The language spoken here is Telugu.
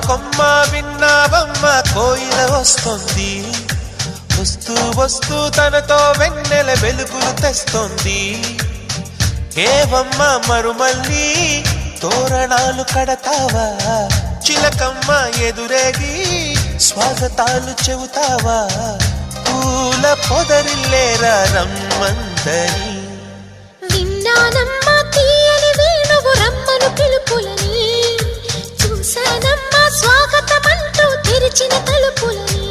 కొమ్మ విన్నావమ్మ కోయిల వస్తుంది, వస్తూ వస్తూ తనతో వెన్నెల వెలుగులు తెస్తుంది. ఏవమ్మ మరుమల్లి తోరణాలు కడతావా, చిలకమ్మ ఎదురేగి స్వాగతాలు చెబుతావా, పూల పొదరిల్లేరా రమ్మందని. విన్నానమ్మా తీయని వేణువు రమ్మను పిలుపులని, చూశానమ్మా స్వాగతమంటూ తెరిచిన తలుపులని.